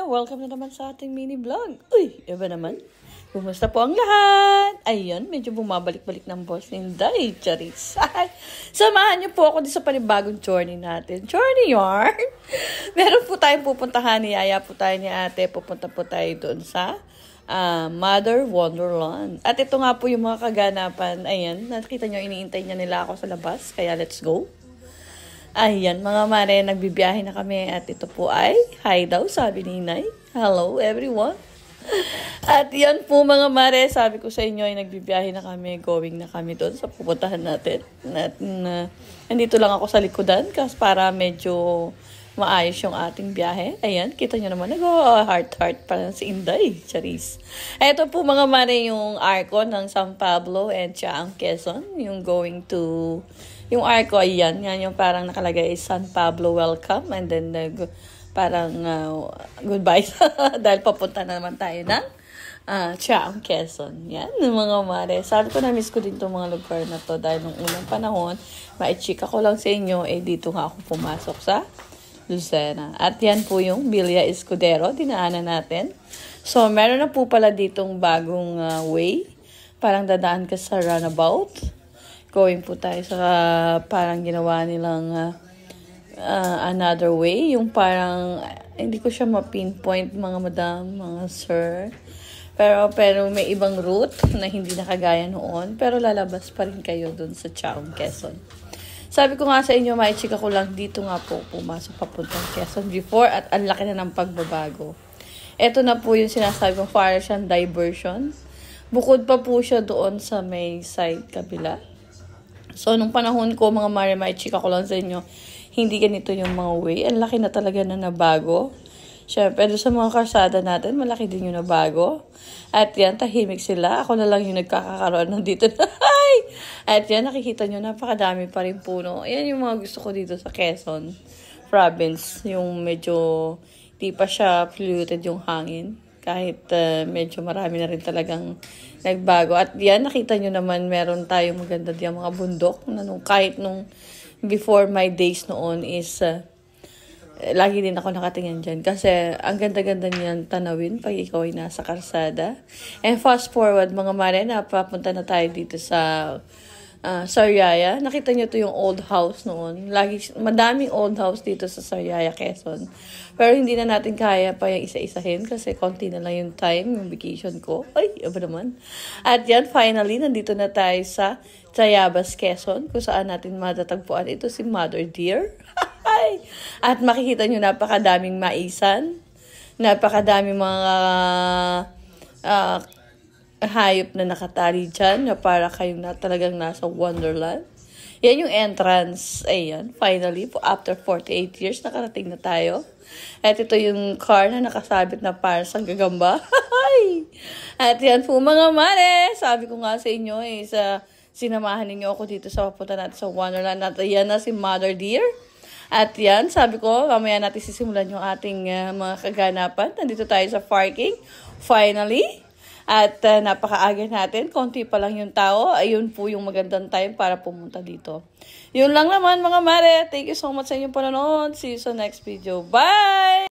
Welcome na naman sa ating mini vlog. Uy, iba naman. Kumusta po ang lahat? Ayun, medyo bumabalik-balik ng boss ni Inday, Charis. Samahan niyo po ako din sa panibagong journey natin. Journey yarn! Meron po tayong pupuntahan, niyaya po tayo ni ate. Pupunta po tayo doon sa Mother Wonderland. At ito nga po yung mga kaganapan. Ayan, nakita niyo, iniintay niya nila ako sa labas. Kaya let's go. Ayan, mga mare, nagbibiyahe na kami at ito po ay hi daw, sabi ni Inay. Hello, everyone. At yan po mga mare, sabi ko sa inyo ay nagbibiyahe na kami, going na kami doon sa pupuntahan natin. At nandito lang ako sa likodan kasi para medyo maayos yung ating biyahe. Ayan, kita nyo naman, nag-heart-heart pa si Inday, Charis. Ito po mga mare, yung arco ng San Pablo and Chaang Quezon, yung going to... Yung arco, ayan, yan yung parang nakalagay San Pablo welcome and then parang goodbye dahil papunta na naman tayo ng Chaang Quezon. Yan, mga mare. Sabi ko na-miss ko din itong mga lugar na to dahil nung unang panahon, maichika ko lang sa inyo, dito nga ako pumasok sa Lucena. At yan po yung Villa Escudero, dinaanan natin. So, meron na po pala ditong bagong way. Parang dadaan ka sa runabout. Going po tayo sa parang ginawa nilang another way. Yung parang, hindi ko siya ma-pinpoint mga madam, mga sir. Pero may ibang route na hindi nakagaya noon. Pero lalabas pa rin kayo dun sa Chaang Quezon. Sabi ko nga sa inyo, maichika ko lang dito nga po pumasok papuntang Quezon before at ang laki na ng pagbabago. Ito na po yung sinasabi kong para siyang diversion. Bukod pa po siya doon sa may side kabila. So, nung panahon ko, mga mare, maichika ko lang sa inyo, hindi ganito yung mga way. Ang laki na talaga na nabago. Siyempre, sa mga karsada natin, malaki din yung nabago. At yan, tahimik sila. Ako na lang yung nagkakakaroon ng dito na. At yan, nakikita nyo, napakadami pa rin puno. Yan yung mga gusto ko dito sa Quezon Province. Yung medyo, di pa siya polluted yung hangin. Kahit medyo marami na rin talagang nagbago. At yan, nakita nyo naman, meron tayong maganda diyan mga bundok. Na kahit nung before my days noon is, lagi din ako nakatingin dyan. Kasi ang ganda-ganda niyan tanawin pag ikaw ay nasa karsada. And fast forward, mga mare, napapunta na tayo dito sa Sariaya. Nakita nyo to yung old house noon. Madaming old house dito sa Sariaya, Quezon. Pero hindi na natin kaya pa yung isa-isahin kasi konti na lang yung time, yung vacation ko. Ay, iba naman. At yan, finally, nandito na tayo sa Tayabas, Quezon, kung saan natin matatagpuan ito si Mother Deer. At makikita nyo, napakadaming maisan. Napakadaming mga hayop na nakatali dyan na para kayong talagang nasa Wonderland. Yan yung entrance. Ayan, finally, after 48 years, nakarating na tayo. At ito yung car na nakasabit na para sa gagamba. At yan po mga mare. Sabi ko nga sa inyo, sinamahan ninyo ako dito sa papunta natin sa Wonderland. At yan na si Mother Deer. At yan, sabi ko, mamaya natin sisimulan yung ating mga kaganapan. Nandito tayo sa parking. Finally. At napakaaga natin, konti pa lang yung tao. Ayun po yung magandang time para pumunta dito. Yun lang naman mga mare. Thank you so much sa inyong panonood. See you sa next video. Bye!